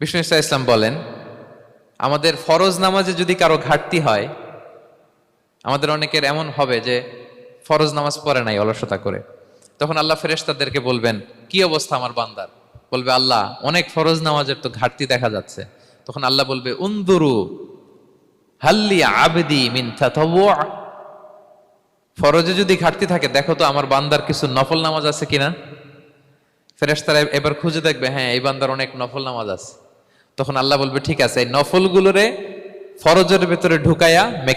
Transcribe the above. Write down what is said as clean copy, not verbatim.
বিষ্ণু ইসলাম বলেন, আমাদের ফরজ নামাজে যদি কারো ঘাটতি হয়, আমাদের অনেকের এমন হবে যে ফরজ নামাজ পড়ে নাই অলসতা করে, তখন আল্লাহ ফেরেশতাদেরকে বলবেন, কি অবস্থা আমার বান্দার? বলবে, আল্লাহ অনেক ফরজ নামাজের তো ঘাটতি দেখা যাচ্ছে। তখন আল্লাহ বলবে, উনদুরু হাল্লি আবদি মিন তাতাওয়ু, ফরজে যদি ঘাটতি থাকে দেখো তো আমার বান্দার কিছু নফল নামাজ আছে কিনা। ফেরেশতারা এবার খুঁজে দেখবে, হ্যাঁ এই বান্দার অনেক নফল নামাজ আছে। তখন আল্লাহ বলবে, ঠিক আছে, এই নফল গুলোরে ফরজের ভেতরে ঢুকায়া